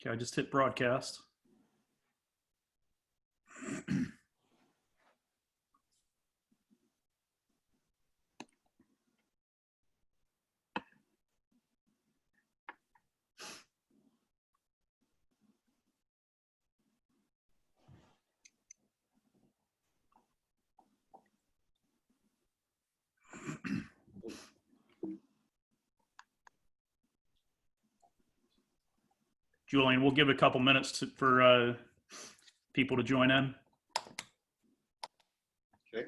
Okay, I just hit broadcast. Julian, we'll give it a couple minutes for people to join in. Okay.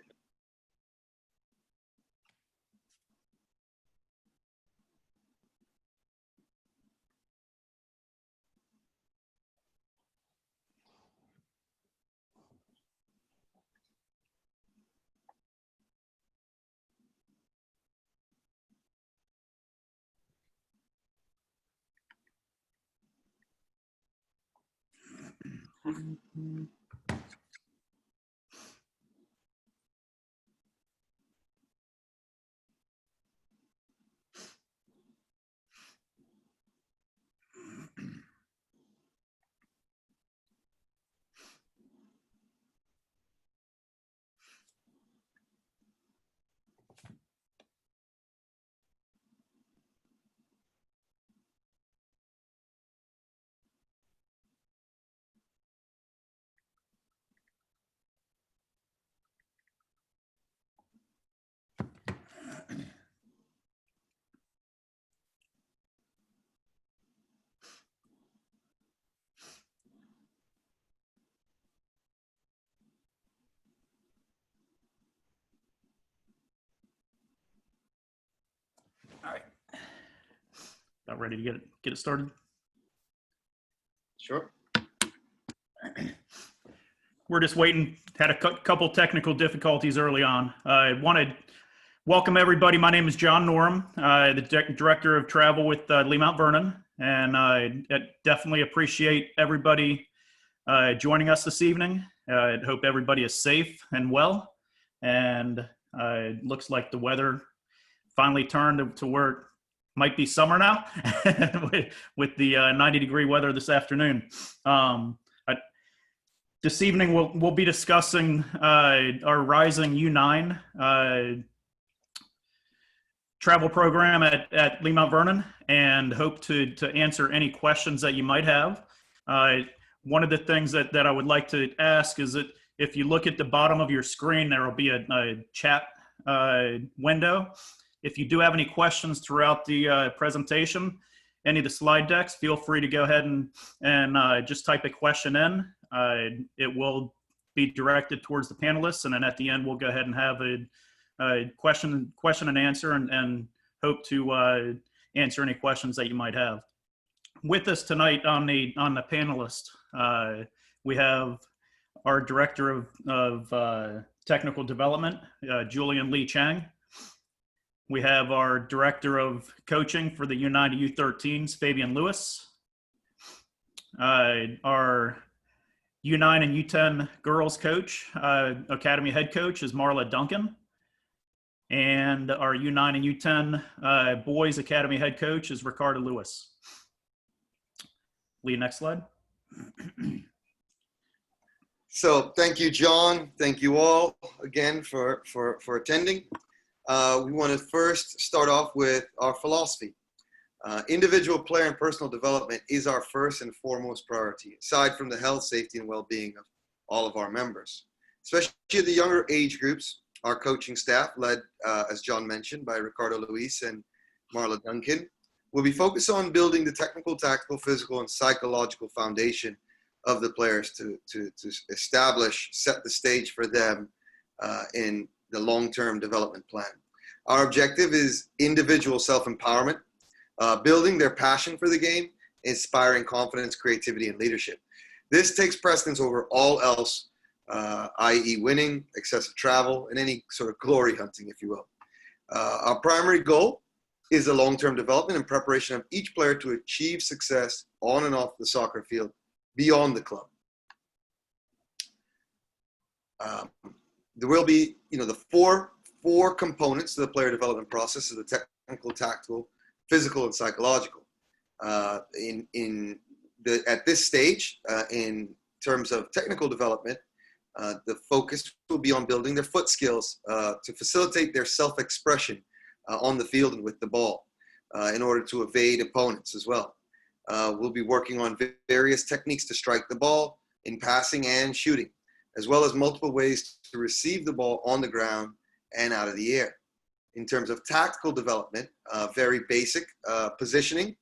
All right. About ready to get it started? Sure. We're just waiting. Had a couple technical difficulties early on. I want to welcome everybody. My name is John Norum, the Director of Travel with Lee Mount Vernon, and I definitely appreciate everybody joining us this evening. I hope everybody is safe and well, and it looks like the weather finally turned to where it might be summer now with the 90-degree weather this afternoon. This evening, we'll be discussing our rising U9 travel program at Lee Mount Vernon, and hope to answer any questions that you might have. One of the things that I would like to ask is that if you look at the bottom of your screen, there will be a chat window. If you do have any questions throughout the presentation, any of the slide decks, feel free to go ahead and just type a question in. It will be directed towards the panelists, and then at the end we'll go ahead and have a question and answer, and hope to answer any questions that you might have. With us tonight on the panelist, we have our Director of Technical Development, Julian Lee Chang. We have our Director of Coaching for the U9 to U13s, Fabian Lewis. Our U9 and U10 girls coach, Academy head coach, is Marla Duncan. And our U9 and U10 boys Academy head coach is Ricardo Lewis. Lee, next slide. So thank you, John. Thank you all again for attending. We want to first start off with our philosophy. Individual player and personal development is our first and foremost priority, aside from the health, safety, and well-being of all of our members. Especially the younger age groups, our coaching staff, led, as John mentioned, by Ricardo Luis and Marla Duncan, will be focused on building the technical, tactical, physical, and psychological foundation of the players to establish, set the stage for them in the long-term development plan. Our objective is individual self-empowerment, building their passion for the game, inspiring confidence, creativity, and leadership. This takes precedence over all else, i.e. winning, excessive travel, and any sort of glory hunting, if you will. Our primary goal is the long-term development and preparation of each player to achieve success on and off the soccer field beyond the club. There will be, the four components to the player development process: is the technical, tactical, physical, and psychological. In At this stage, in terms of technical development, the focus will be on building their foot skills to facilitate their self-expression on the field and with the ball in order to evade opponents as well. We'll be working on various techniques to strike the ball in passing and shooting, as well as multiple ways to receive the ball on the ground and out of the air. In terms of tactical development, very basic positioning,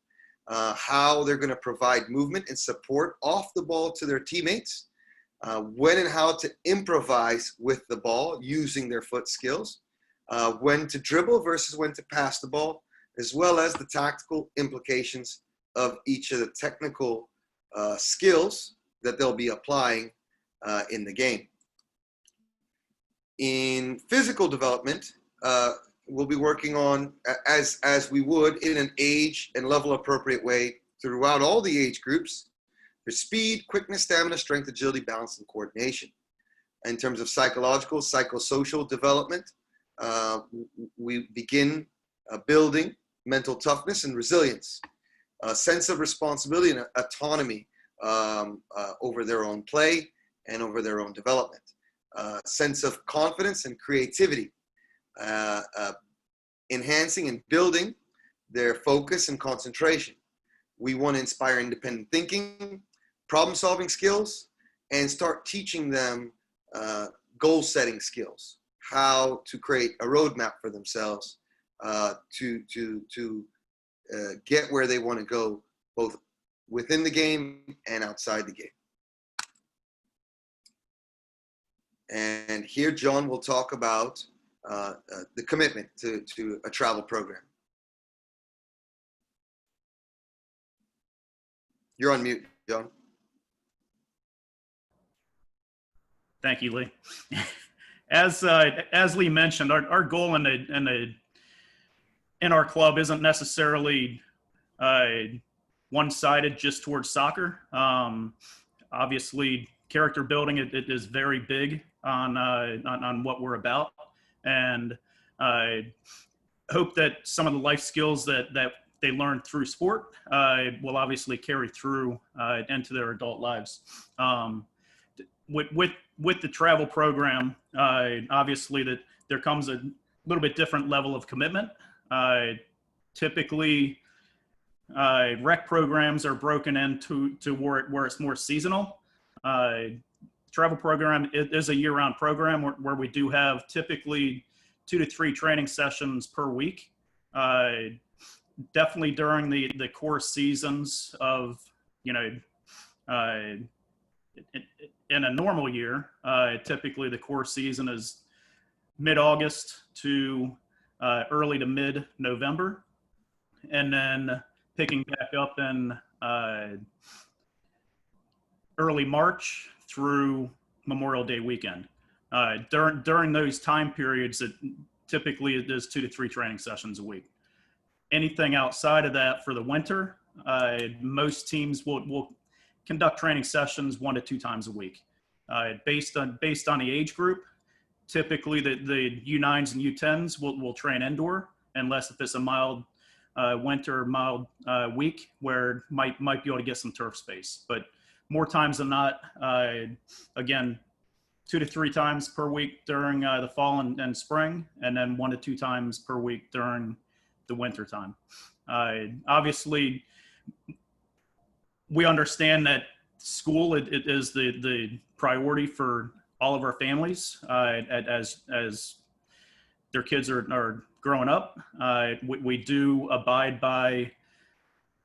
how they're going to provide movement and support off the ball to their teammates, when and how to improvise with the ball using their foot skills, when to dribble versus when to pass the ball, as well as the tactical implications of each of the technical skills that they'll be applying in the game. In physical development, we'll be working on, as we would in an age and level appropriate way throughout all the age groups, for speed, quickness, stamina, strength, agility, balance, and coordination. In terms of psychological, psychosocial development, we begin building mental toughness and resilience, a sense of responsibility and autonomy over their own play and over their own development, sense of confidence and creativity, enhancing and building their focus and concentration. We want to inspire independent thinking, problem-solving skills, and start teaching them goal-setting skills, how to create a roadmap for themselves to get where they want to go, both within the game and outside the game. And here John will talk about the commitment to a travel program. You're on mute, John. Thank you, Lee. As Lee mentioned, our goal in our club isn't necessarily one-sided just towards soccer. Obviously, character building it is very big on what we're about, and I hope that some of the life skills that they learn through sport will obviously carry through into their adult lives. With the travel program, obviously that there comes a little bit different level of commitment. Typically, rec programs are broken into where it's more seasonal. Travel program is a year-round program where we do have typically 2 to 3 training sessions per week. Definitely during the core seasons of, in a normal year, typically the core season is mid-August to early to mid-November, and then picking back up in early March through Memorial Day weekend. During those time periods, typically it is 2 to 3 training sessions a week. Anything outside of that for the winter, most teams will conduct training sessions 1 to 2 times a week. Based on the age group, typically the U9s and U10s will train indoor, unless if it's a mild winter, mild week where might be able to get some turf space. But more times than not, again, 2 to 3 times per week during the fall and spring, and then 1 to 2 times per week during the winter time. Obviously, we understand that school it is the priority for all of our families as their kids are growing up. We do abide by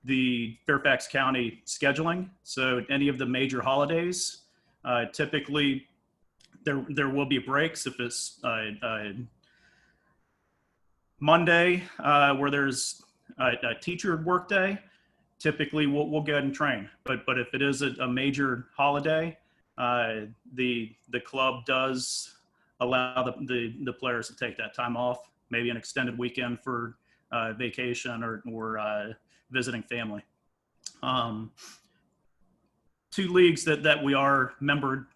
the Fairfax County scheduling. So any of the major holidays, typically there will be breaks. If it's Monday where there's a teacher work day, typically we'll go ahead and train. But if it is a major holiday, the club does allow the players to take that time off, maybe an extended weekend for vacation or visiting family. 2 leagues that we are member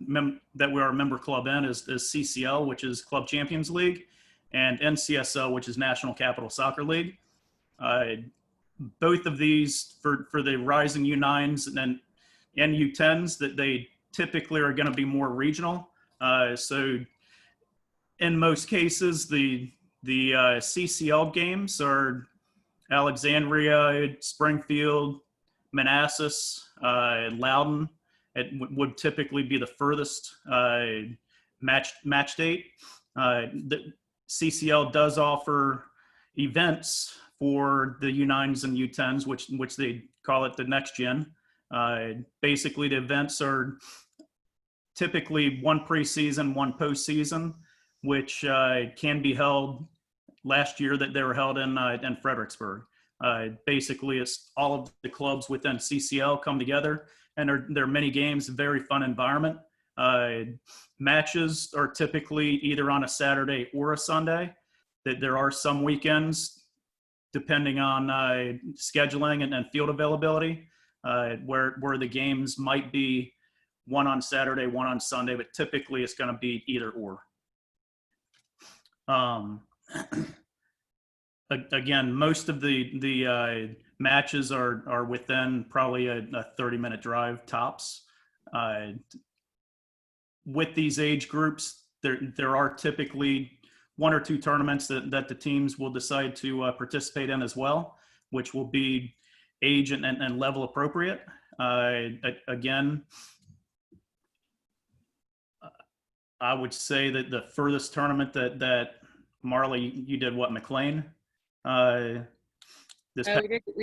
club in is CCL, which is Club Champions League, and NCSL, which is National Capital Soccer League. Both of these for the rising U9s and then and U10s, that they typically are going to be more regional. So in most cases, the CCL games are Alexandria, Springfield, Manassas, Loudon. It would typically be the furthest match date. The CCL does offer events for the U9s and U10s, which they call it the next gen. Basically, the events are typically one preseason, one postseason, which can be held. Last year that they were held in Fredericksburg. Basically, it's all of the clubs within CCL come together, and there are many games, very fun environment. Matches are typically either on a Saturday or a Sunday. That there are some weekends, depending on scheduling and field availability, where the games might be one on Saturday, one on Sunday, but typically it's going to be either or. Again, most of the matches are within probably a 30-minute drive tops. With these age groups, there are typically one or two tournaments that the teams will decide to participate in as well, which will be age and level appropriate. Again, I would say that the furthest tournament that Marley, you did what, McLean? We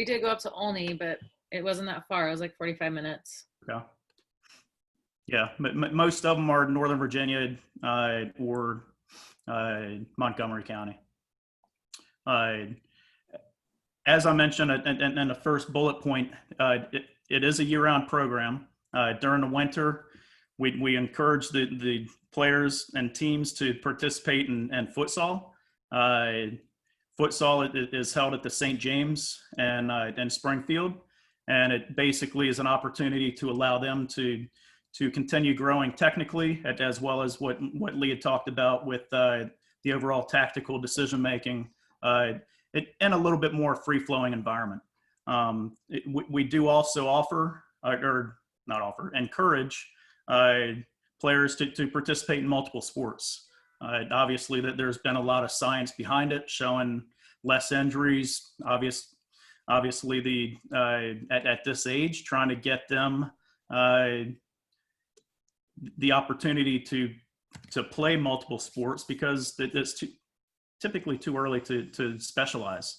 did go up to Olney, but it wasn't that far. It was like 45 minutes. Okay. Yeah, most of them are Northern Virginia or Montgomery County. As I mentioned in the first bullet point, it is a year-round program. During the winter, we encourage the players and teams to participate in futsal. Futsal is held at the St. James and Springfield, and it basically is an opportunity to allow them to continue growing technically, as well as what Lee had talked about with the overall tactical decision making, in a little bit more free-flowing environment. We do also encourage players to participate in multiple sports. Obviously, that there's been a lot of science behind it, showing less injuries. Obviously, at this age, trying to get them the opportunity to play multiple sports, because it's typically too early to specialize.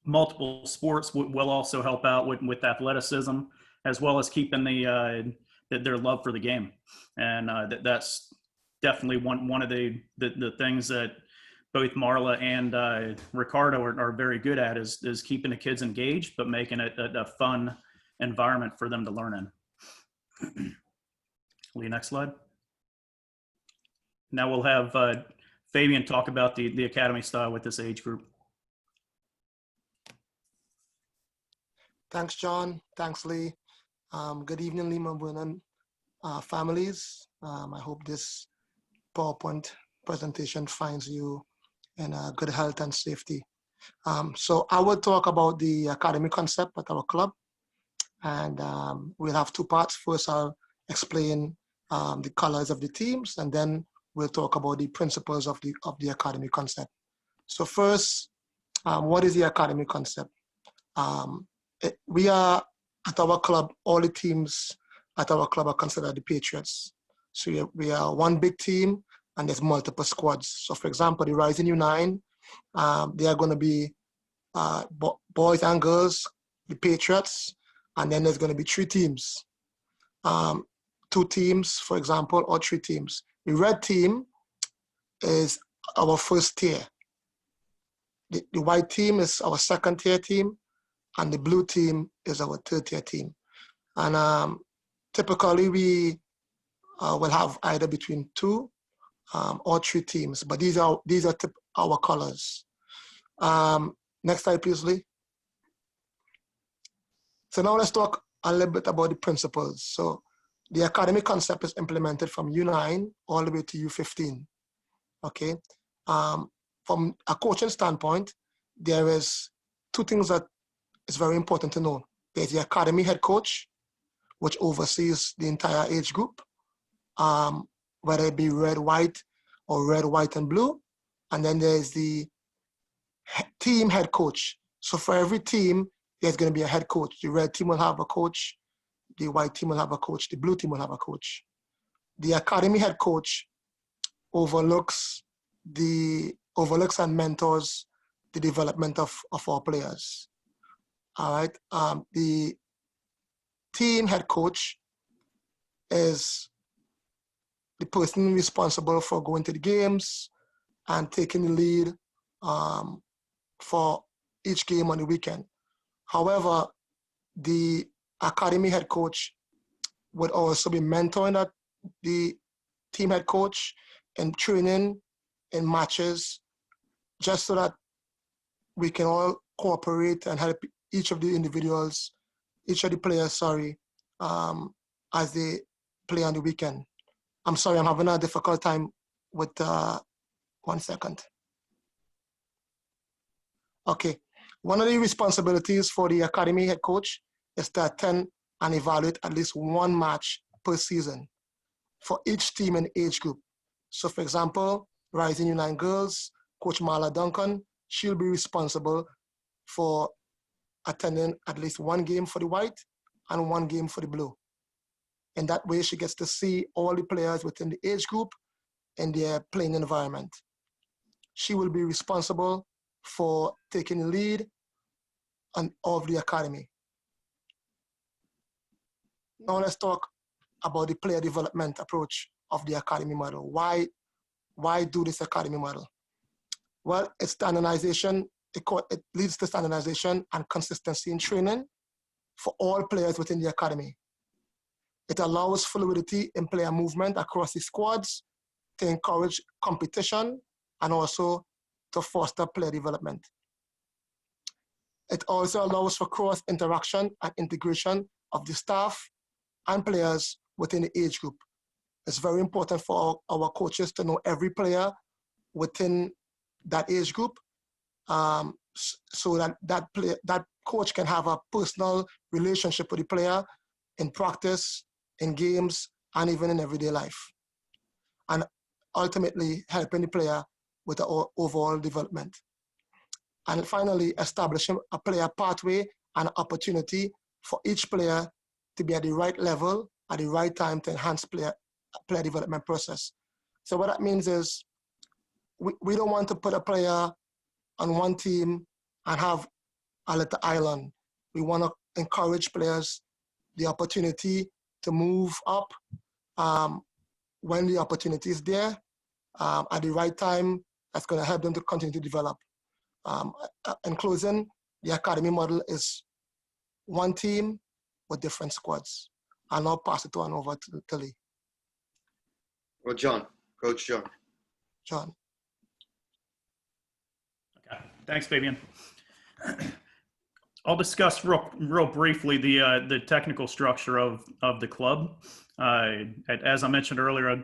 Multiple sports will also help out with athleticism, as well as keeping their love for the game, and that's definitely one of the things that both Marla and Ricardo are very good at is keeping the kids engaged, but making it a fun environment for them to learn in. Lee, next slide. Now we'll have Fabian talk about the academy style with this age group. Thanks, John. Thanks, Lee. Good evening, Lima Vernon families. I hope this PowerPoint presentation finds you in good health and safety. So I will talk about the academy concept at our club, and we'll have two parts. First, I'll explain the colors of the teams, and then we'll talk about the principles of the academy concept. So first, what is the academy concept? We are at our club, all the teams at our club are considered the Patriots. So we are one big team, and there's multiple squads. So for example, the Rising U9, they are going to be boys and girls, the Patriots, and then there's going to be three teams. Two teams, for example, or three teams. The red team is our first tier. The white team is our second tier team, and the blue team is our third tier team. And typically we will have either between two or three teams, but these are our colors. Next slide, please, Lee. So now let's talk a little bit about the principles. So the academy concept is implemented from U9 all the way to U15. Okay. From a coaching standpoint, there is two things that is very important to know. There's the academy head coach, which oversees the entire age group, whether it be red, white, or red, white, and blue. And then there's the team head coach. So for every team, there's going to be a head coach. The red team will have a coach. The white team will have a coach. The blue team will have a coach. The academy head coach overlooks and mentors the development of our players. All right. The team head coach is the person responsible for going to the games and taking the lead for each game on the weekend. However, the academy head coach would also be mentoring the team head coach in training, in matches, just so that we can all cooperate and help each of the players, as they play on the weekend. I'm sorry, I'm having a difficult time with 1 second. Okay, one of the responsibilities for the academy head coach is to attend and evaluate at least one match per season for each team and age group. So for example, Rising U9 Girls, Coach Marla Duncan, she'll be responsible for attending at least one game for the white and one game for the blue. And that way she gets to see all the players within the age group in their playing environment. She will be responsible for taking the lead of the academy. Now let's talk about the player development approach of the academy model. Why do this academy model? Well, it's standardization. It leads to standardization and consistency in training for all players within the academy. It allows fluidity in player movement across the squads to encourage competition and also to foster player development. It also allows for cross-interaction and integration of the staff and players within the age group. It's very important for our coaches to know every player within that age group, so that coach can have a personal relationship with the player in practice, in games, and even in everyday life, and ultimately helping the player with the overall development. And finally, establishing a player pathway and opportunity for each player to be at the right level at the right time to enhance player development process. So what that means is we don't want to put a player on one team and have a little island. We want to encourage players the opportunity to move up when the opportunity is there at the right time. That's going to help them to continue to develop. In closing, the academy model is one team with different squads. I'll now pass it on over to Lee. Well, Coach John. John. Okay, thanks, Fabian. I'll discuss real briefly the technical structure of the club. As I mentioned earlier,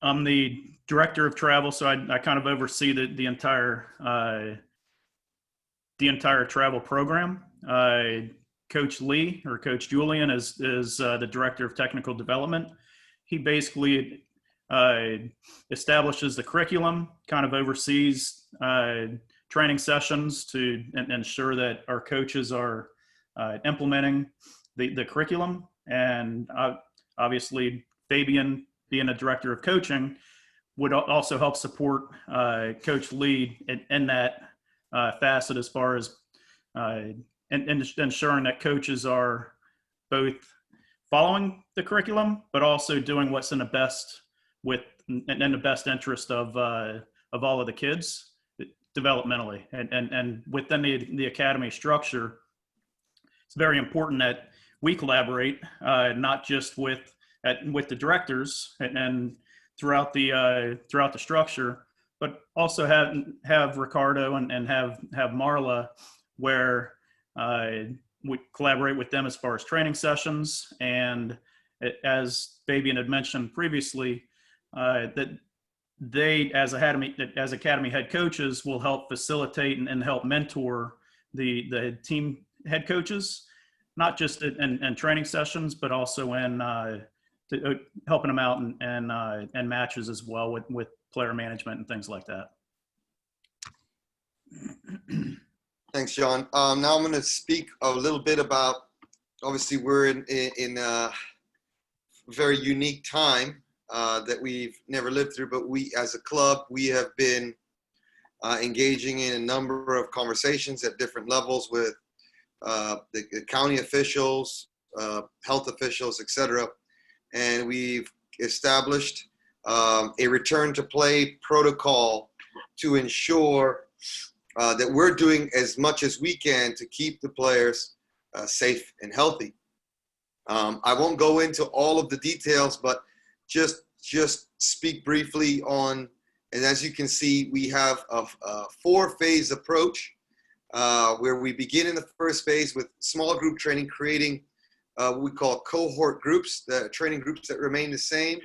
I'm the director of travel, so I kind of oversee the entire travel program. Coach Lee, or Coach Julian, is the director of technical development. He basically establishes the curriculum, kind of oversees training sessions to ensure that our coaches are implementing the curriculum. And obviously, Fabian, being a director of coaching, would also help support Coach Lee in that facet, as far as ensuring that coaches are both following the curriculum, but also doing what's in the best interest of all of the kids developmentally. And within the academy structure, it's very important that we collaborate, not just with the directors and throughout the structure, but also have Ricardo and have Marla, where we collaborate with them as far as training sessions. And as Fabian had mentioned previously, that they, as academy head coaches, will help facilitate and help mentor the team head coaches not just in training sessions, but also in helping them out and matches as well with player management and things like that. Thanks, John. Now I'm going to speak a little bit about, obviously we're in a very unique time that we've never lived through, but we as a club, we have been engaging in a number of conversations at different levels with the county officials, health officials, etc. And we've established a return to play protocol to ensure that we're doing as much as we can to keep the players safe and healthy. I won't go into all of the details, but just speak briefly on, and as you can see, we have a 4-phase approach where we begin in the first phase with small group training, creating what we call cohort groups, the training groups that remain the same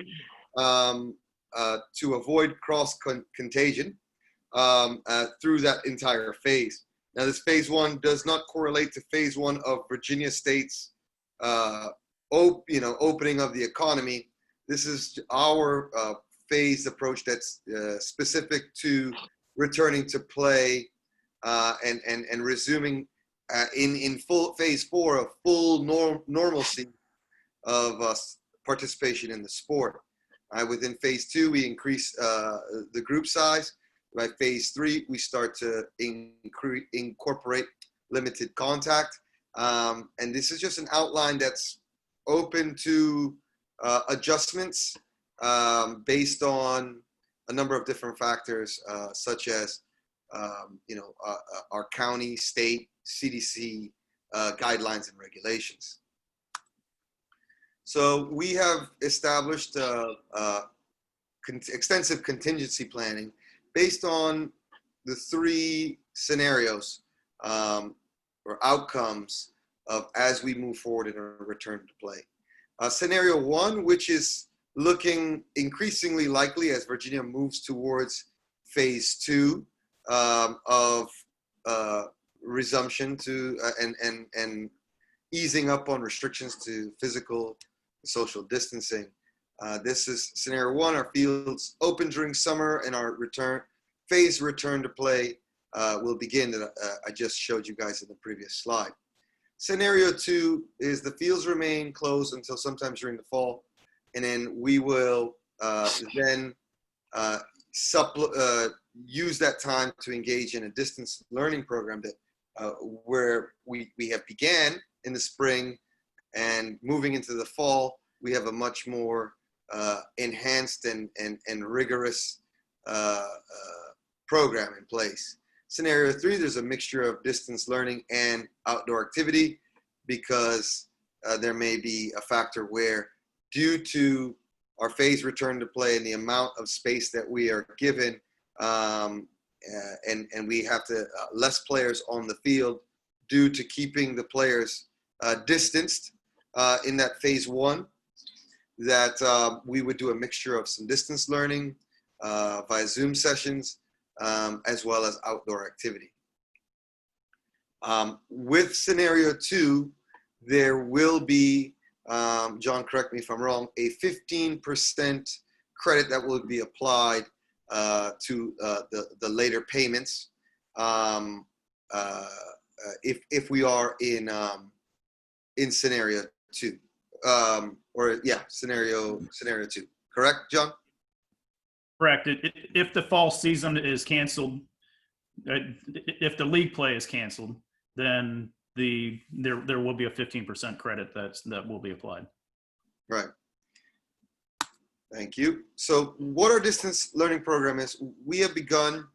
to avoid contagion through that entire phase. Now, this phase 1 does not correlate to phase 1 of Virginia State's opening of the economy. This is our phased approach that's specific to returning to play and resuming in full phase 4 of full normalcy of participation in the sport. Within phase 2, we increase the group size. By phase 3, we start to incorporate limited contact. And this is just an outline that's open to adjustments based on a number of different factors, such as our county, state, CDC guidelines and regulations. So we have established extensive contingency planning based on the 3 scenarios or outcomes of as we move forward in a return to play. Scenario 1, which is looking increasingly likely as Virginia moves towards phase 2 of resumption to and easing up on restrictions to physical and social distancing. This is scenario 1. Our fields open during summer, and our phase return to play will begin that I just showed you guys in the previous slide. Scenario 2 is the fields remain closed until sometime during the fall, and then we will then use that time to engage in a distance learning program that where we have began in the spring, and moving into the fall, we have a much more enhanced and rigorous program in place. Scenario 3, there's a mixture of distance learning and outdoor activity, because there may be a factor where, due to our phase return to play and the amount of space that we are given, and we have to less players on the field due to keeping the players distanced in that phase 1, that we would do a mixture of some distance learning via Zoom sessions, as well as outdoor activity. With scenario 2, there will be, John, correct me if I'm wrong, a 15% credit that will be applied to the later payments if we are in scenario 2, scenario 2. Correct, John? Correct. If the fall season is canceled, if the league play is canceled, then there will be a 15% credit that will be applied. Right. Thank you. So what our distance learning program is, we have begun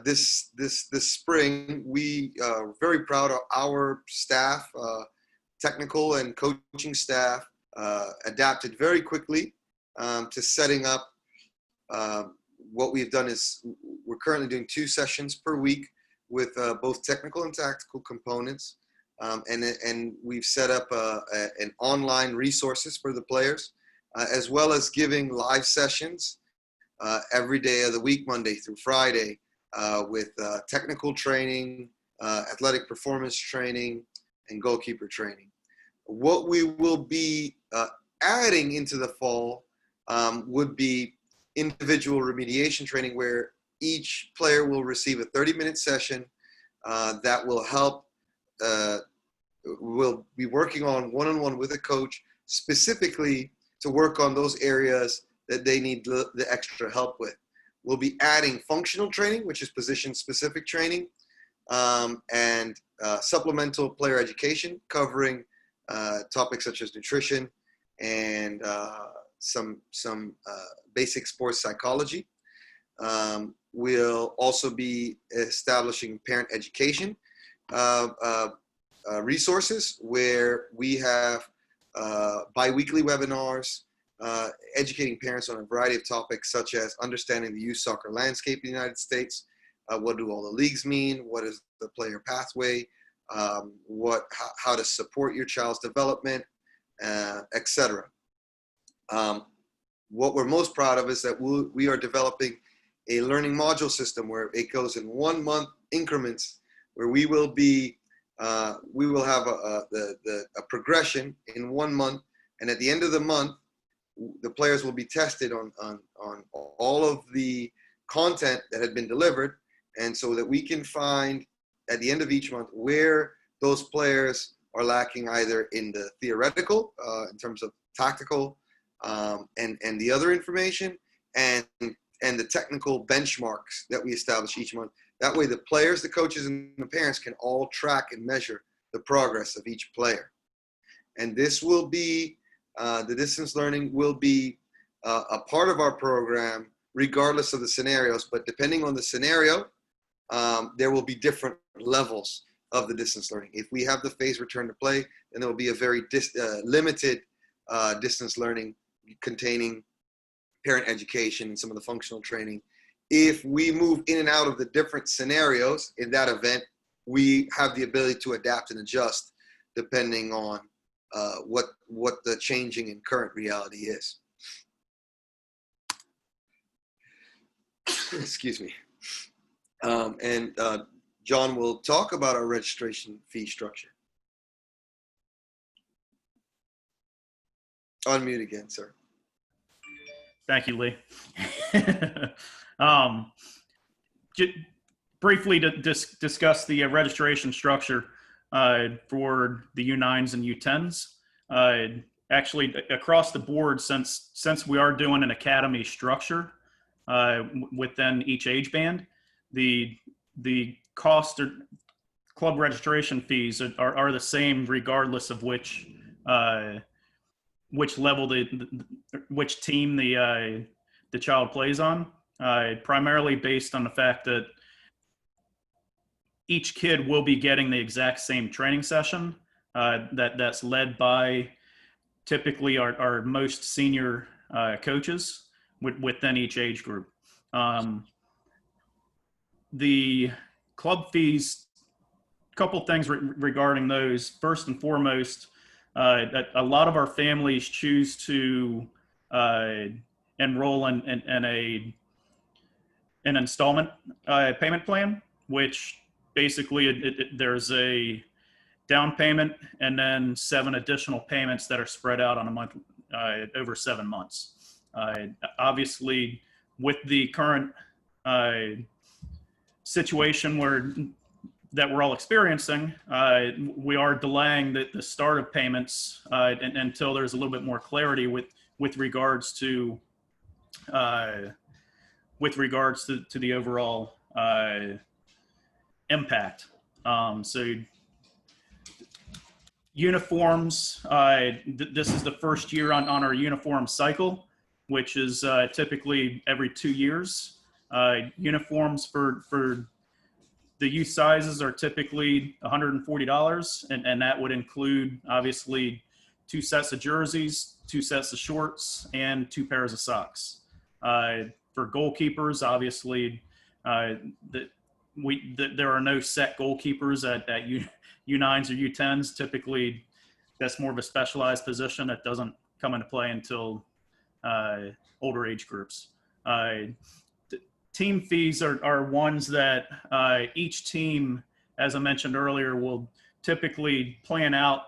this spring. We are very proud of our staff, technical and coaching staff, adapted very quickly to setting up. What we've done is we're currently doing 2 sessions per week with both technical and tactical components. And we've set up an online resources for the players, as well as giving live sessions every day of the week, Monday through Friday, with technical training, athletic performance training, and goalkeeper training. What we will be adding into the fall would be individual remediation training, where each player will receive a 30-minute session that will help, will be working on one-on-one with a coach, specifically to work on those areas that they need the extra help with. We'll be adding functional training, which is position-specific training, and supplemental player education, covering topics such as nutrition and some basic sports psychology. We'll also be establishing parent education resources, where we have bi-weekly webinars educating parents on a variety of topics, such as understanding the youth soccer landscape in the United States. What do all the leagues mean? What is the player pathway? How to support your child's development, etc. What we're most proud of is that we are developing a learning module system where it goes in 1 month increments, where we will have a progression in 1 month, and at the end of the month, the players will be tested on all of the content that had been delivered, and so that we can find at the end of each month where those players are lacking, either in the theoretical, in terms of tactical, and the other information, and the technical benchmarks that we establish each month. That way the players, the coaches, and the parents can all track and measure the progress of each player. And this will be, the distance learning will be a part of our program regardless of the scenarios, but depending on the scenario, there will be different levels of the distance learning. If we have the phase return to play, then there will be a very limited distance learning containing parent education and some of the functional training. If we move in and out of the different scenarios in that event, we have the ability to adapt and adjust depending on what the changing and current reality is. Excuse me. And John will talk about our registration fee structure. Unmute again, sir. Thank you, Lee. Briefly to discuss the registration structure for the U9s and U10s. Actually, across the board, since we are doing an academy structure within each age band, the cost or club registration fees are the same regardless of which level which team the child plays on. Primarily based on the fact that each kid will be getting the exact same training session that's led by typically our most senior coaches within each age group. The club fees, a couple things regarding those. First and foremost, that a lot of our families choose to enroll in an installment payment plan, which basically there's a down payment and then 7 additional payments that are spread out on a month over 7 months. Obviously, with the current situation that we're all experiencing, we are delaying the start of payments until there's a little bit more clarity with regards to the overall impact. So uniforms, this is the first year on our uniform cycle, which is typically every 2 years. Uniforms for the youth sizes are typically $140, and that would include obviously 2 sets of jerseys, 2 sets of shorts, and 2 pairs of socks. For goalkeepers, obviously, there are no set goalkeepers at U9s or U10s. Typically, that's more of a specialized position that doesn't come into play until older age groups. Team fees are ones that each team, as I mentioned earlier, will typically plan out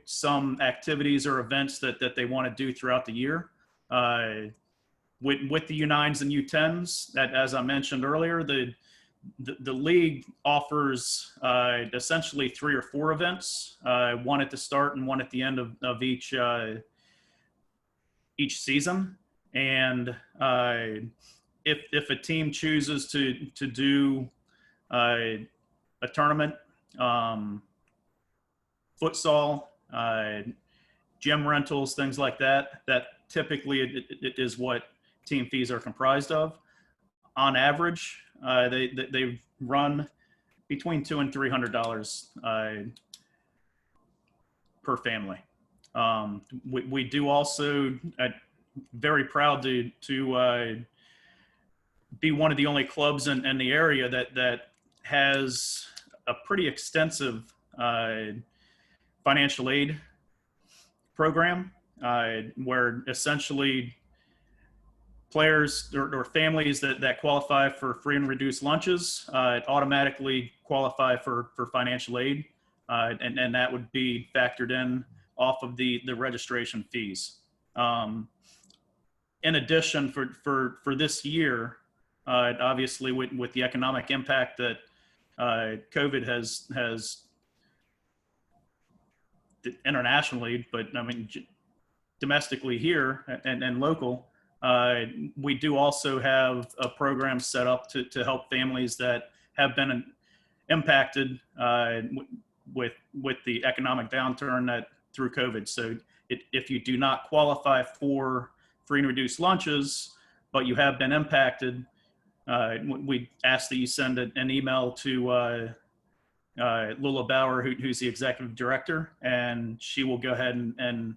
some activities or events that they want to do throughout the year. With the U9s and U10s, that, as I mentioned earlier, the league offers essentially 3 or 4 events, one at the start and one at the end of each season. And if a team chooses to do a tournament, futsal, gym rentals, things like that, that typically it is what team fees are comprised of. On average, they run between $200 and $300 per family. We do also, very proud to be one of the only clubs in the area that has a pretty extensive financial aid program, where essentially players or families that qualify for free and reduced lunches automatically qualify for financial aid, and that would be factored in off of the registration fees. In addition, for this year, obviously with the economic impact that COVID has internationally, but I mean domestically here and local, we do also have a program set up to help families that have been impacted with the economic downturn that through COVID. So if you do not qualify for free and reduced lunches, but you have been impacted, we ask that you send an email to Lula Bauer, who's the executive director, and she will go ahead and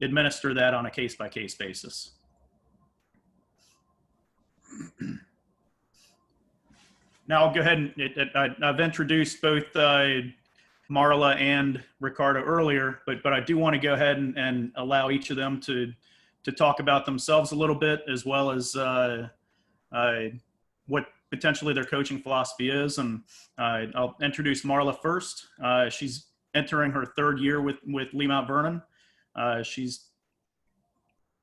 administer that on a case-by-case basis. Now I'll go ahead and I've introduced both Marla and Ricardo earlier, but I do want to go ahead and allow each of them to talk about themselves a little bit, as well as what potentially their coaching philosophy is. And I'll introduce Marla first. She's entering her 3rd year with Lee Mount Vernon. She's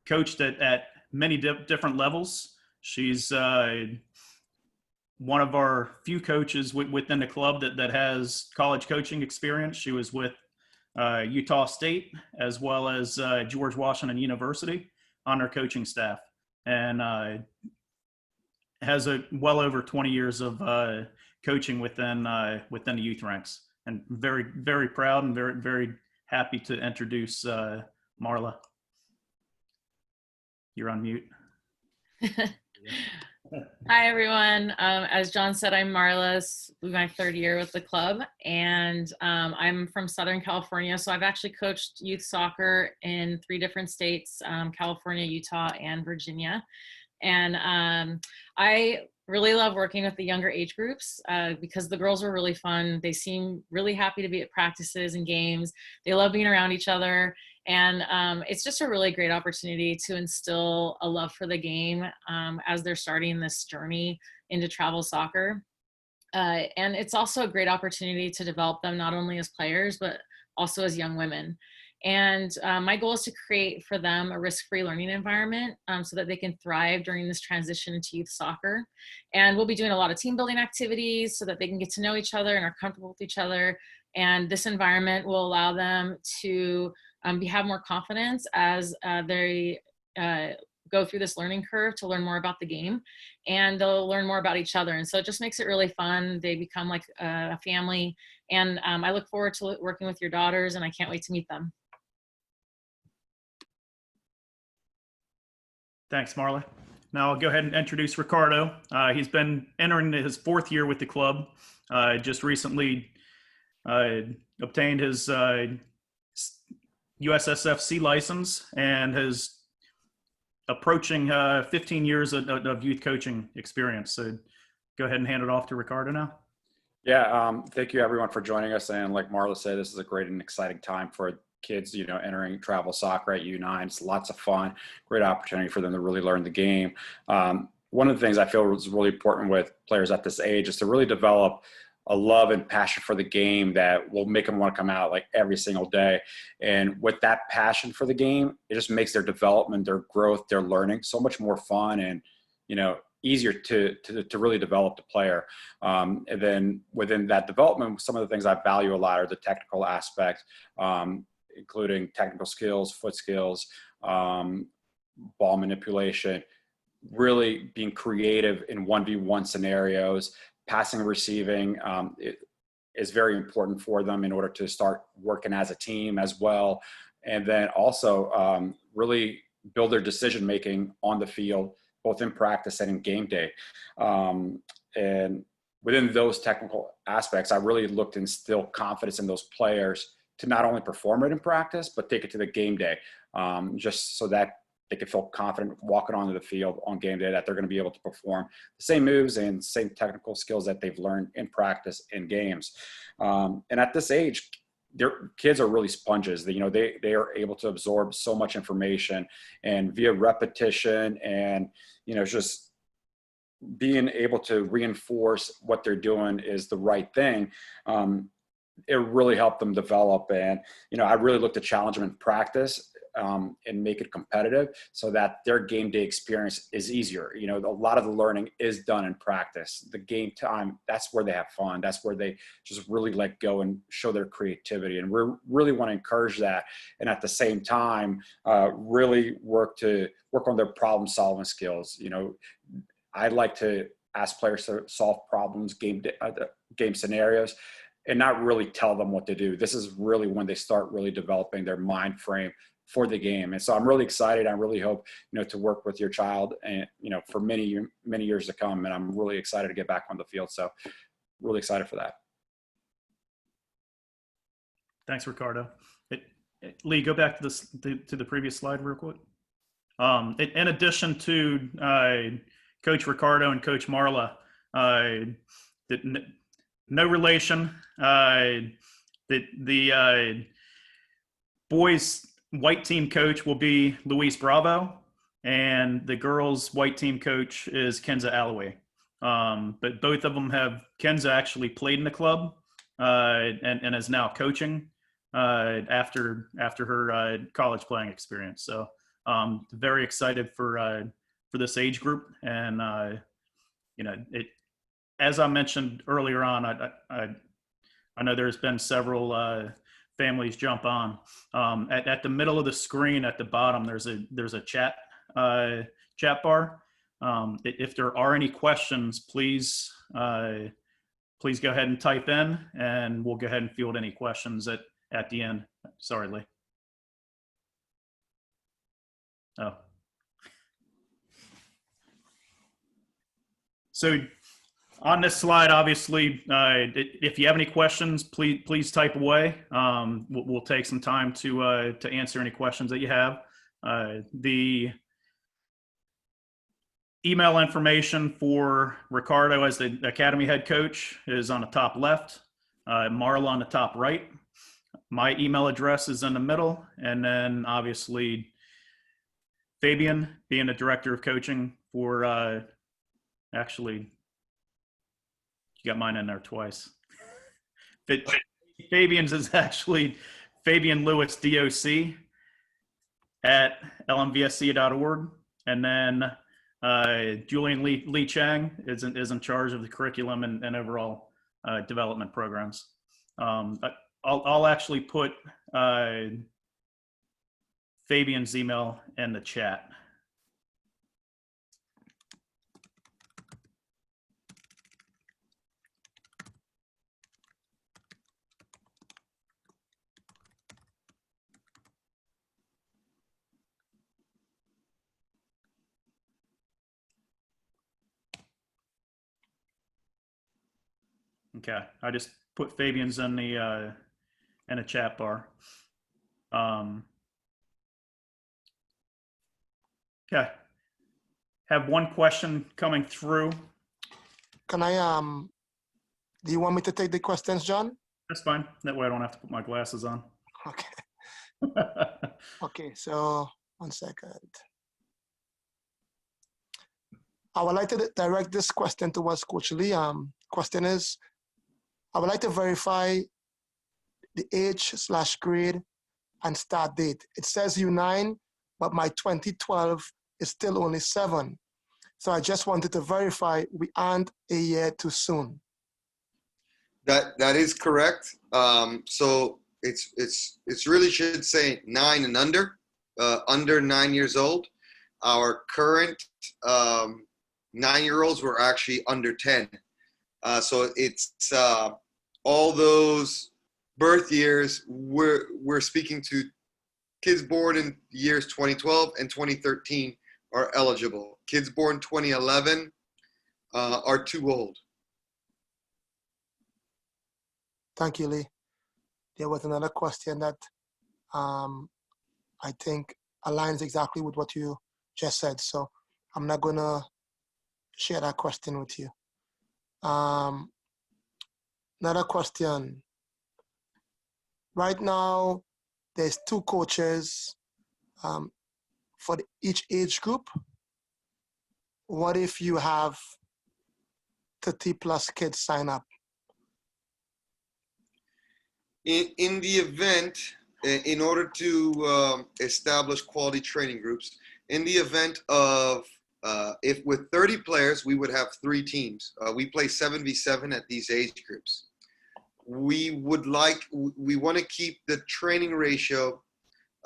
coached at many different levels. She's one of our few coaches within the club that has college coaching experience. She was with Utah State as well as George Washington University on her coaching staff, and has well over 20 years of coaching within the youth ranks. And very, very proud and very, very happy to introduce Marla. You're on mute. Hi, everyone. As John said, I'm Marla. This is my 3rd year with the club, and I'm from Southern California. So I've actually coached youth soccer in 3 different states, California, Utah, and Virginia. And I really love working with the younger age groups because the girls are really fun. They seem really happy to be at practices and games. They love being around each other. And it's just a really great opportunity to instill a love for the game as they're starting this journey into travel soccer. And it's also a great opportunity to develop them not only as players, but also as young women. And my goal is to create for them a risk-free learning environment so that they can thrive during this transition into youth soccer. And we'll be doing a lot of team building activities so that they can get to know each other and are comfortable with each other. And this environment will allow them to have more confidence as they go through this learning curve to learn more about the game, and they'll learn more about each other. And so it just makes it really fun. They become like a family, and I look forward to working with your daughters, and I can't wait to meet them. Thanks, Marla. Now I'll go ahead and introduce Ricardo. He's been entering his 4th year with the club. Just recently obtained his USSFC license and is approaching 15 years of youth coaching experience. So go ahead and hand it off to Ricardo now. Yeah, thank you everyone for joining us. And like Marla said, this is a great and exciting time for kids, entering travel soccer at U9s. Lots of fun, great opportunity for them to really learn the game. One of the things I feel is really important with players at this age is to really develop a love and passion for the game that will make them want to come out like every single day. And with that passion for the game, it just makes their development, their growth, their learning so much more fun and, easier to really develop the player. And then within that development, some of the things I value a lot are the technical aspects, including technical skills, foot skills, ball manipulation, really being creative in 1v1 scenarios, passing and receiving is very important for them in order to start working as a team as well. And then also really build their decision-making on the field, both in practice and in game day. And within those technical aspects, I really looked to instill confidence in those players to not only perform it in practice, but take it to the game day, just so that they can feel confident walking onto the field on game day that they're going to be able to perform the same moves and same technical skills that they've learned in practice in games. And at this age, their kids are really sponges. They are able to absorb so much information, and via repetition and, just being able to reinforce what they're doing is the right thing. It really helped them develop. And, I really look to challenge them in practice and make it competitive so that their game day experience is easier. A lot of the learning is done in practice. The game time, that's where they have fun. That's where they just really let go and show their creativity. And we really want to encourage that. And at the same time, really work on their problem solving skills. I like to ask players to solve problems, game scenarios, and not really tell them what to do. This is really when they start really developing their mind frame for the game. And so I'm really excited. I really hope, to work with your child and, for many, many years to come. And I'm really excited to get back on the field. So really excited for that. Thanks, Ricardo. Lee, go back to the previous slide real quick. In addition to Coach Ricardo and Coach Marla, no relation. The boys' white team coach will be Luis Bravo, and the girls' white team coach is Kenza Alloway. But both of them Kenza actually played in the club and is now coaching after her college playing experience. So very excited for this age group. And, as I mentioned earlier on, I know there's been several families jump on. At the middle of the screen at the bottom, there's a chat bar. If there are any questions, please go ahead and type in, and we'll go ahead and field any questions at the end. Sorry, Lee. Oh. So on this slide, obviously, if you have any questions, please type away. We'll take some time to answer any questions that you have. The email information for Ricardo as the Academy head coach is on the top left, Marla on the top right. My email address is in the middle, and then obviously Fabian being the director of coaching for actually. You got mine in there twice. Fabian's is actually Fabian Lewis DOC at lmvsc.org. And then Julian Lee Chang is in charge of the curriculum and overall development programs. I'll actually put Fabian's email in the chat. Okay, I just put Fabian's in the chat bar. Okay, have one question coming through. Can I, do you want me to take the questions, John? That's fine. That way I don't have to put my glasses on. Okay. Okay, so 1 second. I would like to direct this question towards Coach Lee. Question is, I would like to verify the age/grade and start date. It says U9, but my 2012 is still only 7. So I just wanted to verify we aren't a year too soon. That is correct. So it's really should say 9 and under 9 years old. Our current 9-year-olds were actually under 10. So it's all those birth years. We're speaking to kids born in years 2012 and 2013 are eligible. Kids born 2011 are too old. Thank you, Lee. There was another question that I think aligns exactly with what you just said. So I'm not going to share that question with you. Another question. Right now, there's 2 coaches for each age group. What if you have 30 plus kids sign up? In the event, in order to establish quality training groups, in the event of, if with 30 players, we would have 3 teams. We play 7v7 at these age groups. We want to keep the training ratio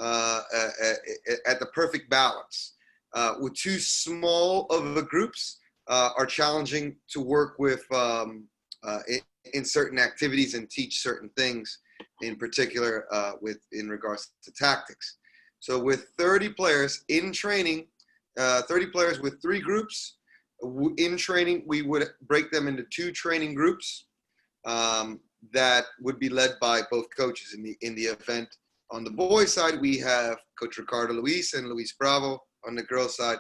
at the perfect balance. With too small of a groups are challenging to work with in certain activities and teach certain things, in particular in regards to tactics. So with 30 players in training, 30 players with 3 groups in training, we would break them into 2 training groups that would be led by both coaches. In the event on the boys side, we have Coach Ricardo Luis and Luis Bravo. On the girls side,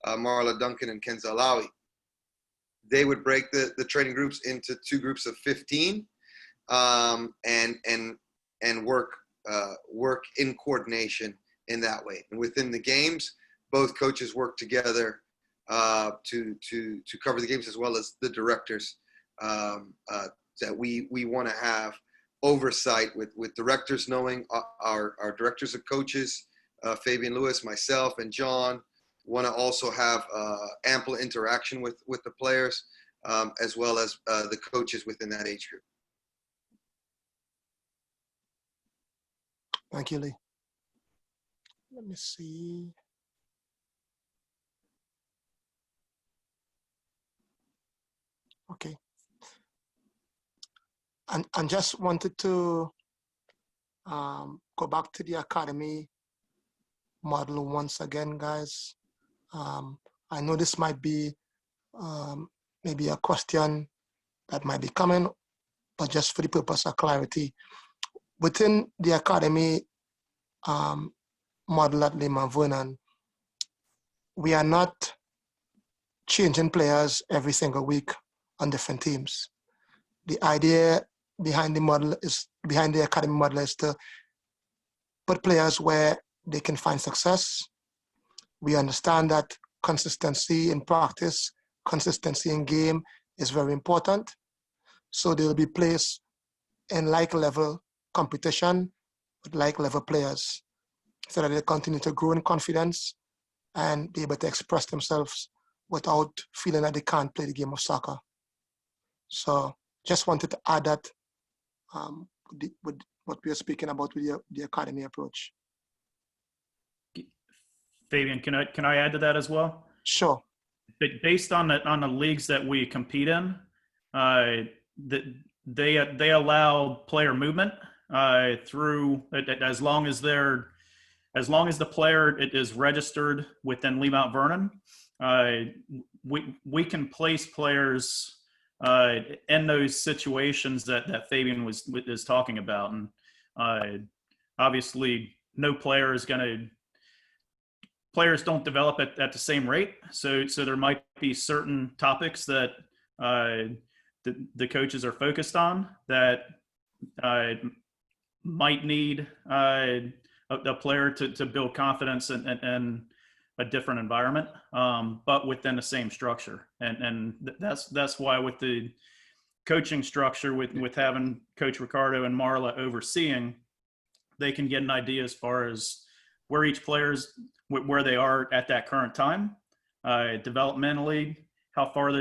Marla Duncan and Kenza Alawi. They would break the training groups into 2 groups of 15 and work in coordination in that way. And within the games, both coaches work together to cover the games, as well as the directors that we want to have oversight with directors knowing our directors of coaches, Fabian Lewis, myself, and John want to also have ample interaction with the players, as well as the coaches within that age group. Thank you, Lee. Let me see. Okay. And just wanted to go back to the academy model once again, guys. I know this might be maybe a question that might be coming, but just for the purpose of clarity, within the academy model at Lehman Vernon, we are not changing players every single week on different teams. The idea behind the academy model is to put players where they can find success. We understand that consistency in practice, consistency in game is very important. So they will be placed in like level competition with like level players so that they continue to grow in confidence and be able to express themselves without feeling that they can't play the game of soccer. So just wanted to add that with what we are speaking about with the academy approach. Fabian, can I add to that as well? Sure. But based on the leagues that we compete in, they allow player movement through as long as the player is registered within Lee Mount Vernon. We can place players in those situations that Fabian is talking about, and obviously no player is going to. Players don't develop at the same rate, so there might be certain topics that the coaches are focused on that might need a player to build confidence in a different environment, but within the same structure. And that's why with the coaching structure with having Coach Ricardo and Marla overseeing, they can get an idea as far as where each player's where they are at that current time, developmentally, how far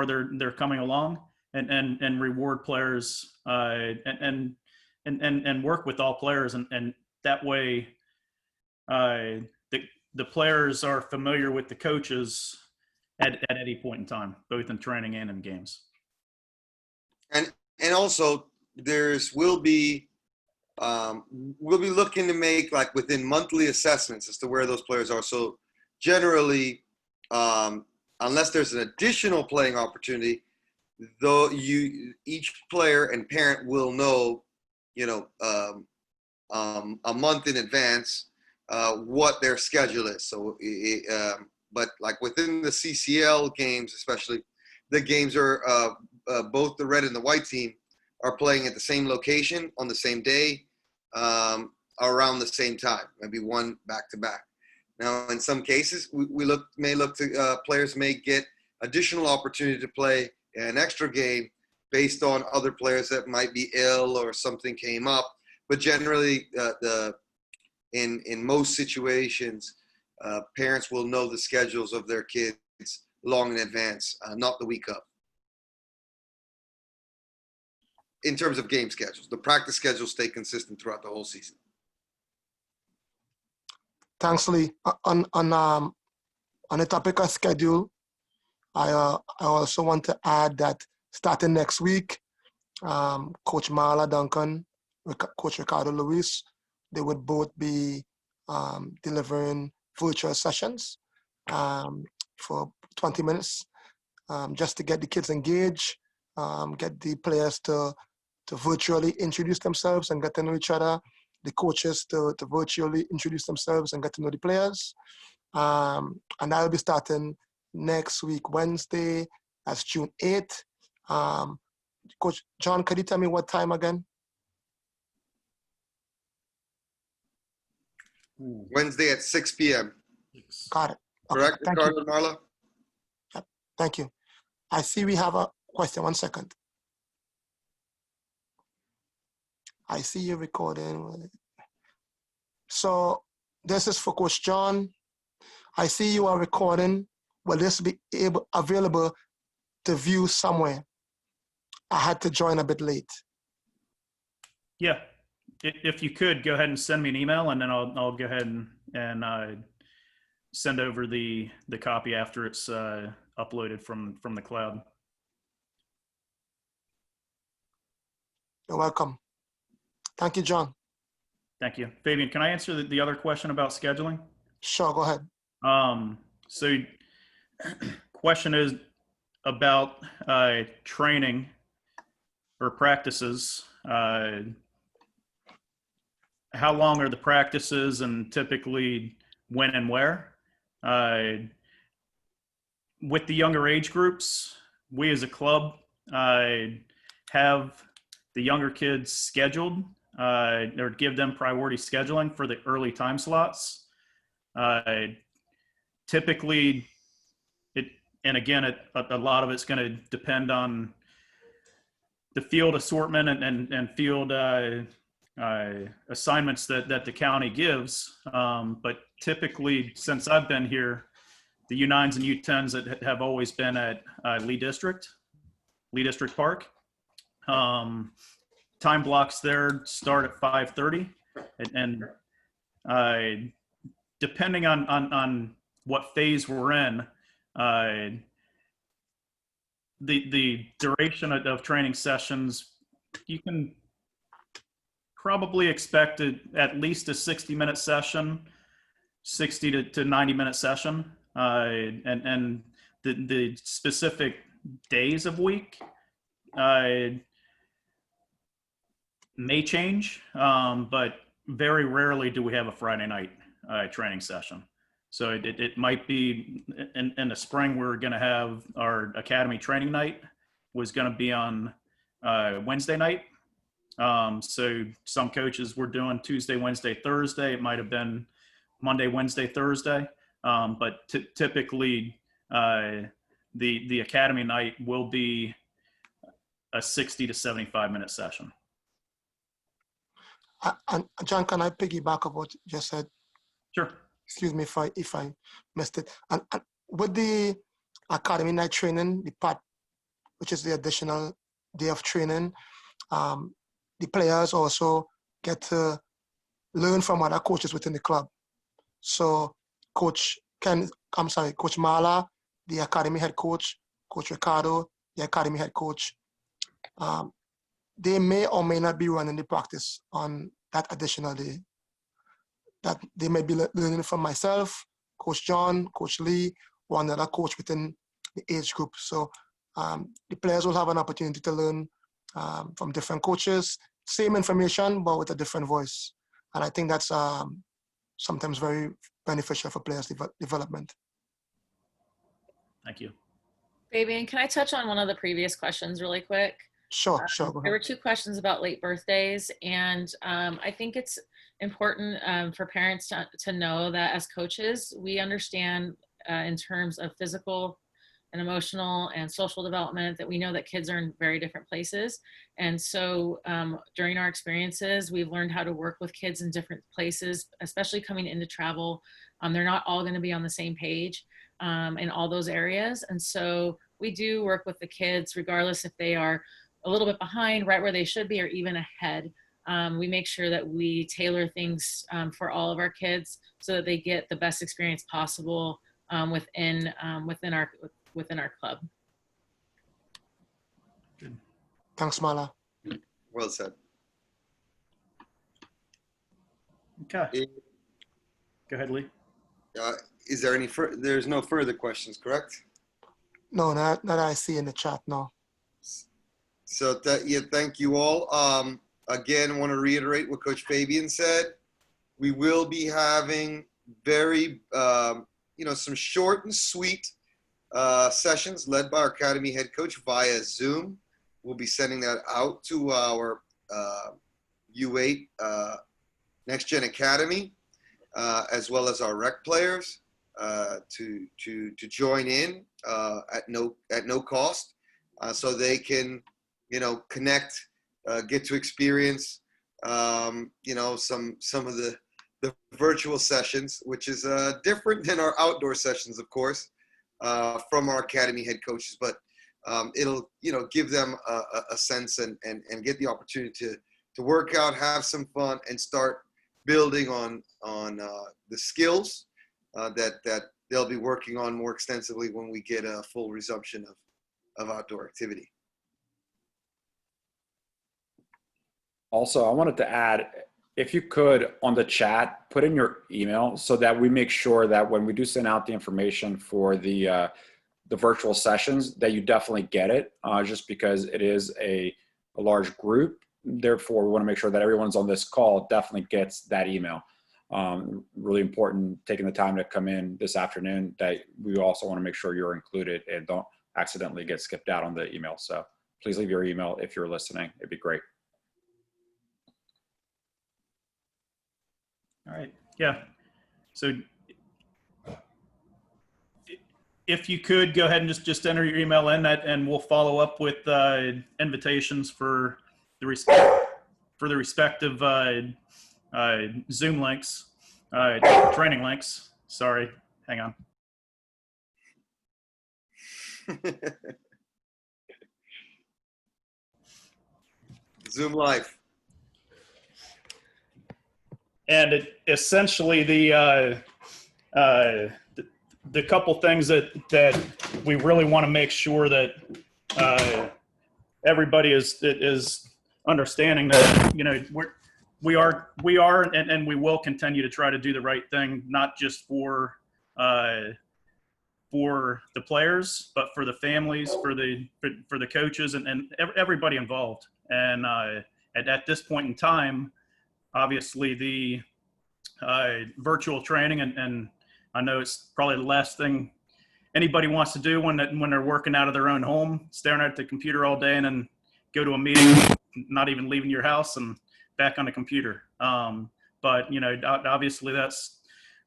they're coming along, and reward players and work with all players, and that way the players are familiar with the coaches at any point in time, both in training and in games. And also we'll be looking to make, like, within monthly assessments as to where those players are. So generally, unless there's an additional playing opportunity, though, each player and parent will know, a month in advance what their schedule is. So, but like within the CCL games, especially, the games are both the red and the white team are playing at the same location on the same day, around the same time, maybe one back to back. Now, in some cases, players may get additional opportunity to play an extra game based on other players that might be ill or something came up. But generally, in most situations, parents will know the schedules of their kids long in advance, not the week of. In terms of game schedules, the practice schedules stay consistent throughout the whole season. Thanks, Lee. On the topic of schedule, I also want to add that starting next week, Coach Marla Duncan, Coach Ricardo Luis, they would both be delivering virtual sessions for 20 minutes, just to get the kids engaged, get the players to virtually introduce themselves and get to know each other, the coaches to virtually introduce themselves and get to know the players. And I'll be starting next week, Wednesday, that's June 8th. Coach John, could you tell me what time again? Wednesday at 6 p.m. Got it. Okay, Correct, thank Ricardo you. and Marla? Yep, thank you. I see we have a question. 1 second. I see you recording. So this is for Coach John. I see you are recording. Will this be available to view somewhere? I had to join a bit late. Yeah, if you could go ahead and send me an email, and then I'll go ahead and send over the copy after it's uploaded from the cloud. You're welcome. Thank you, John. Thank you. Fabian, can I answer the other question about scheduling? Sure, go ahead. So question is about training or practices. How long are the practices, and typically when and where? With the younger age groups, we as a club have the younger kids scheduled, or give them priority scheduling for the early time slots. Typically, and again, a lot of it's going to depend on the field assortment and field assignments that the county gives. But typically, since I've been here, the U9s and U10s that have always been at Lee District Park. Time blocks there start at 5:30, and depending on what phase we're in, the duration of training sessions, you can probably expect at least a 60-minute session, 60 to 90-minute session, and the specific days of week may change, but very rarely do we have a Friday night training session. So it might be in the spring, we're going to have our academy training night was going to be on Wednesday night. So some coaches were doing Tuesday, Wednesday, Thursday. It might have been Monday, Wednesday, Thursday. But typically the academy night will be a 60 to 75-minute session. And John, can I piggyback on what you just said? Sure. Excuse me if I missed it. And with the academy night training, the part, which is the additional day of training, the players also get to learn from other coaches within the club. So Coach Mala, the academy head coach, Coach Ricardo, the academy head coach, they may or may not be running the practice on that additional day. That they may be learning from myself, Coach John, Coach Lee, or another coach within the age group. So the players will have an opportunity to learn from different coaches, same information, but with a different voice. And I think that's sometimes very beneficial for players' development. Thank you. Fabian, can I touch on one of the previous questions really quick? Sure, go There ahead. were 2 questions about late birthdays, and I think it's important for parents to know that as coaches, we understand in terms of physical and emotional and social development that we know that kids are in very different places. And so during our experiences, we've learned how to work with kids in different places, especially coming into travel. They're not all going to be on the same page in all those areas. And so we do work with the kids, regardless if they are a little bit behind, right where they should be, or even ahead. We make sure that we tailor things for all of our kids so that they get the best experience possible within our club. Good. Thanks, Mala. Well said. Okay. Go ahead, Lee. Is there any there's no further questions, correct? No, not that I see in the chat, no. So yeah, thank you all. Again, I want to reiterate what Coach Fabian said. We will be having very, some short and sweet sessions led by our academy head coach via Zoom. We'll be sending that out to our U8 Next Gen Academy, as well as our rec players to join in at no cost, so they can connect, get to experience some of the virtual sessions, which is different than our outdoor sessions, of course, from our academy head coaches, but it'll give them a sense and get the opportunity to work out, have some fun, and start building on the skills that they'll be working on more extensively when we get a full resumption of outdoor activity. Also, I wanted to add, if you could, on the chat, put in your email so that we make sure that when we do send out the information for the virtual sessions, that you definitely get it, just because it is a large group. Therefore, we want to make sure that everyone's on this call definitely gets that email. Really important, taking the time to come in this afternoon, that we also want to make sure you're included and don't accidentally get skipped out on the email. So please leave your email if you're listening. It'd be great. All right. Yeah. So if you could go ahead and just enter your email in that, and we'll follow up with invitations for the respective Zoom links, training links. Sorry, hang on. Zoom Live. And essentially the couple things that we really want to make sure that everybody is understanding that we are and we will continue to try to do the right thing, not just for the players, but for the families, for the coaches, and everybody involved. And at this point in time, obviously the virtual training, and I know it's probably the last thing anybody wants to do when they're working out of their own home, staring at the computer all day, and then go to a meeting, not even leaving your house and back on the computer. But obviously that's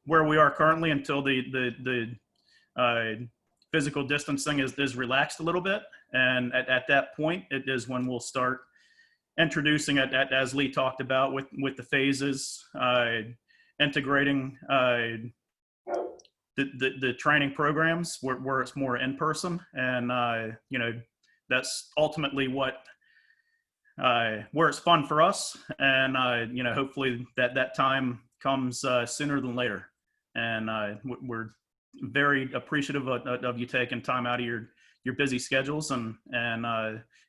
where we are currently until the physical distancing is relaxed a little bit. And at that point, it is when we'll start introducing it, as Lee talked about, with the phases, integrating the training programs where it's more in person, and you know, that's ultimately what where it's fun for us, and you know, hopefully that time comes sooner than later. And we're very appreciative of you taking time out of your busy schedules, and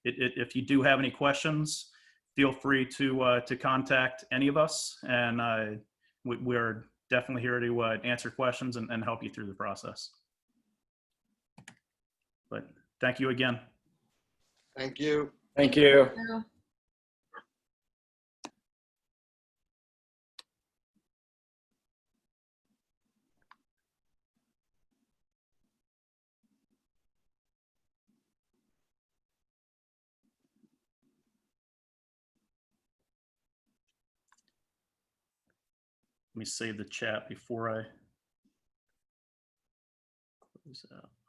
if you do have any questions, feel free to contact any of us, and we're definitely here to answer questions and help you through the process. But thank you again. Thank you. Thank you. Let me save the chat before I close out.